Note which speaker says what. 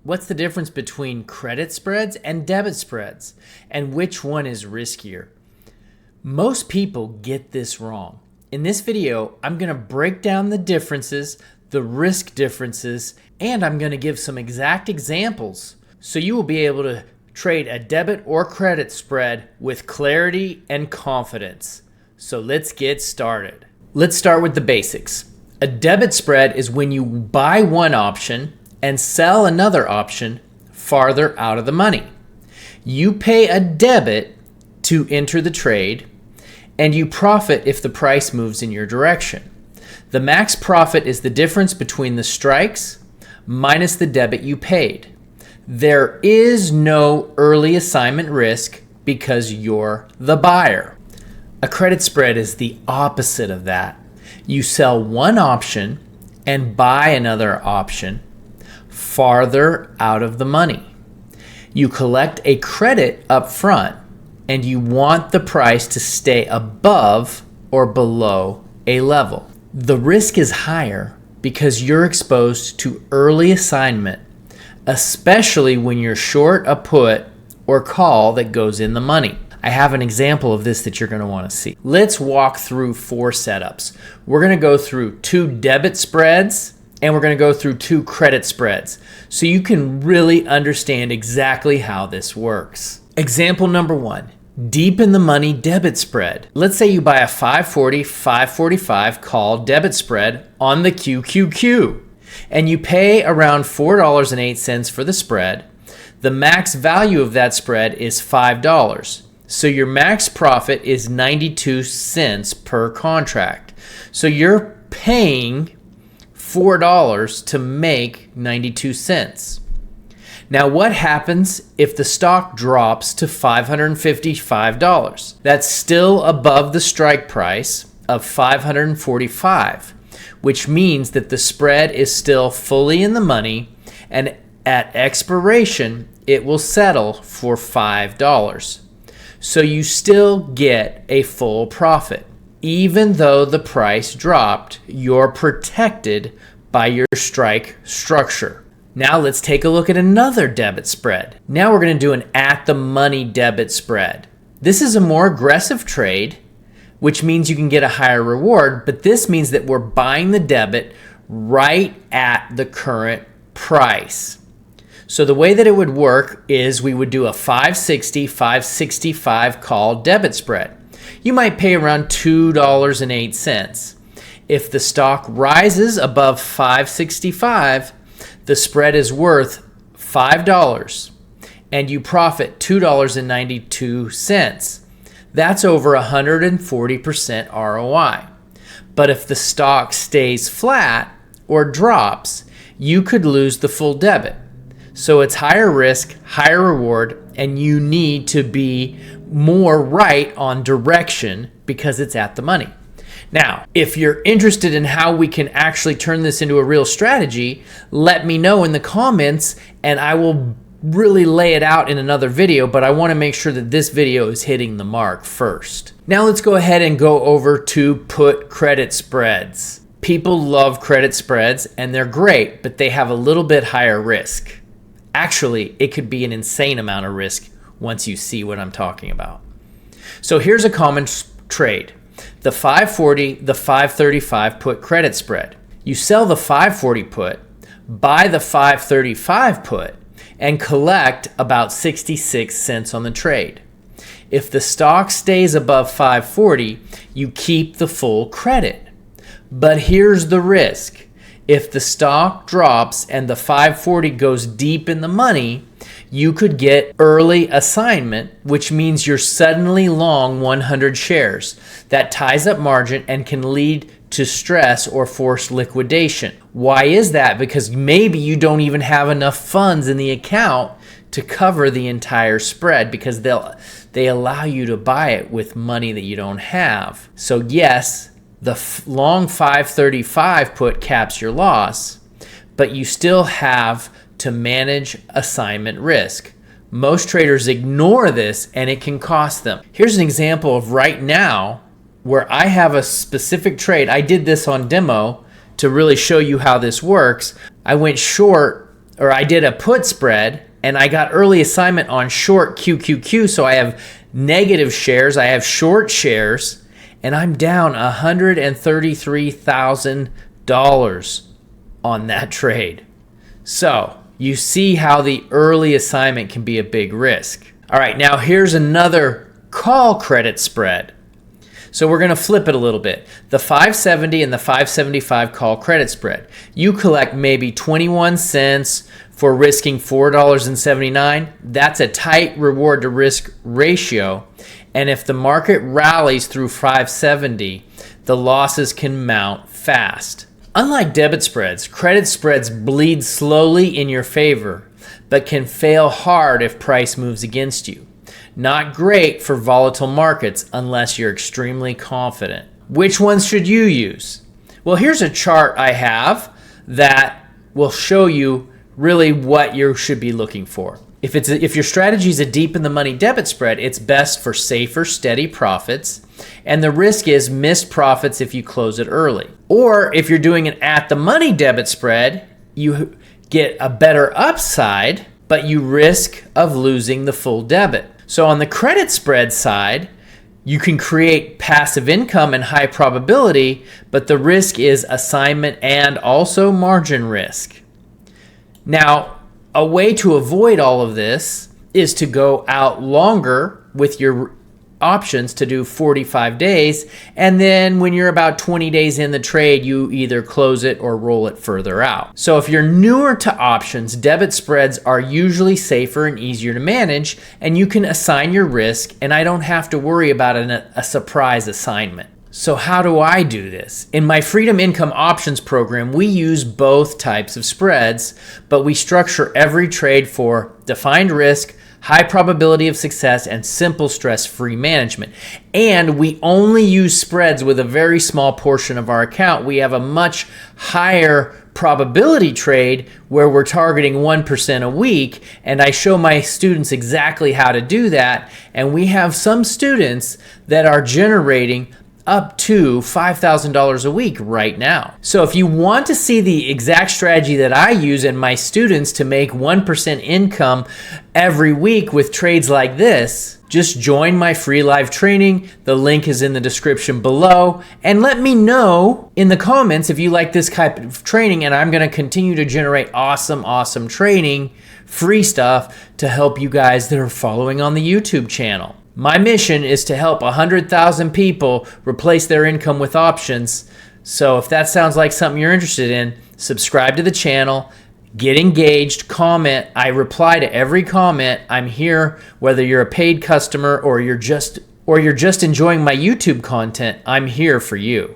Speaker 1: What's the difference between credit spreads and debit spreads, and which one is riskier? Most people get this wrong. In this video, I'm going to break down the differences, the risk differences, and I'm going to give some exact examples so you will be able to trade a debit or credit spread with clarity and confidence. So let's get started. Let's start with the basics. A debit spread is when you buy one option and sell another option farther out of the money. You pay a debit to enter the trade, and you profit if the price moves in your direction. The max profit is the difference between the strikes minus the debit you paid. There is no early assignment risk because you're the buyer. A credit spread is the opposite of that. You sell one option and buy another option farther out of the money. You collect a credit up front and you want the price to stay above or below a level. The risk is higher because you're exposed to early assignment, especially when you're short a put or call that goes in the money. I have an example of this that you're going to want to see. Let's walk through 4 setups. We're going to go through 2 debit spreads and we're going to go through 2 credit spreads so you can really understand exactly how this works. Example number 1, deep in the money debit spread. Let's say you buy a 540, 545 call debit spread on the QQQ and you pay around $4.08 for the spread. The max value of that spread is $5. So your max profit is 92 cents per contract. So you're paying $4 to make 92 cents. Now what happens if the stock drops to $555? That's still above the strike price of $545, which means that the spread is still fully in the money, and at expiration it will settle for $5. So you still get a full profit. Even though the price dropped, you're protected by your strike structure. Now let's take a look at another debit spread. Now we're going to do an at-the-money debit spread. This is a more aggressive trade, which means you can get a higher reward, but this means that we're buying the debit right at the current price. So the way that it would work is we would do a 560, 565 call debit spread. You might pay around $2.08. If the stock rises above 565, the spread is worth $5 and you profit $2.92. That's over 140% ROI. But if the stock stays flat or drops, you could lose the full debit. So it's higher risk, higher reward, and you need to be more right on direction because it's at the money. Now, if you're interested in how we can actually turn this into a real strategy, let me know in the comments and I will really lay it out in another video, but I want to make sure that this video is hitting the mark first. Now let's go ahead and go over to put credit spreads. People love credit spreads and they're great, but they have a little bit higher risk. Actually, it could be an insane amount of risk once you see what I'm talking about. So here's a common trade. The 540, the 535 put credit spread. You sell the 540 put, buy the 535 put, and collect about 66 cents on the trade. If the stock stays above 540, you keep the full credit. But here's the risk. If the stock drops and the 540 goes deep in the money, you could get early assignment, which means you're suddenly long 100 shares. That ties up margin and can lead to stress or forced liquidation. Why is that? Because maybe you don't even have enough funds in the account to cover the entire spread because they allow you to buy it with money that you don't have. So yes, the long 535 put caps your loss, but you still have to manage assignment risk. Most traders ignore this and it can cost them. Here's an example of right now where I have a specific trade. I did this on demo to really show you how this works. I went short or I did a put spread and I got early assignment on short QQQ, so I have negative shares, I have short shares, and I'm down $133,000 on that trade. So you see how the early assignment can be a big risk. All right, now here's another call credit spread. So we're going to flip it a little bit. The 570 and the 575 call credit spread. You collect maybe 21 cents for risking $4.79. That's a tight reward to risk ratio. And if the market rallies through 570, the losses can mount fast. Unlike debit spreads, credit spreads bleed slowly in your favor, but can fail hard if price moves against you. Not great for volatile markets unless you're extremely confident. Which ones should you use? Well, here's a chart I have that will show you really what you should be looking for. If your strategy is a deep in the money debit spread, it's best for safer, steady profits, and the risk is missed profits if you close it early. Or if you're doing an at the money debit spread, you get a better upside, but you risk of losing the full debit. So on the credit spread side, you can create passive income and high probability, but the risk is assignment and also margin risk. Now, a way to avoid all of this is to go out longer with your options to do 45 days, and then when you're about 20 days in the trade, you either close it or roll it further out. So if you're newer to options, debit spreads are usually safer and easier to manage, and you can assign your risk, and I don't have to worry about a surprise assignment. So how do I do this? In my Freedom Income Options program, we use both types of spreads, but we structure every trade for defined risk, high probability of success, and simple stress-free management. And we only use spreads with a very small portion of our account. We have a much higher probability trade where we're targeting 1% a week, and I show my students exactly how to do that. And we have some students that are generating up to $5,000 a week right now. So if you want to see the exact strategy that I use and my students to make 1% income every week with trades like this, just join my free live training. The link is in the description below. And let me know in the comments if you like this type of training, and I'm going to continue to generate awesome training, free stuff to help you guys that are following on the YouTube channel. My mission is to help 100,000 people replace their income with options. So if that sounds like something you're interested in, subscribe to the channel, get engaged, comment. I reply to every comment. I'm here whether you're a paid customer or you're just enjoying my YouTube content. I'm here for you.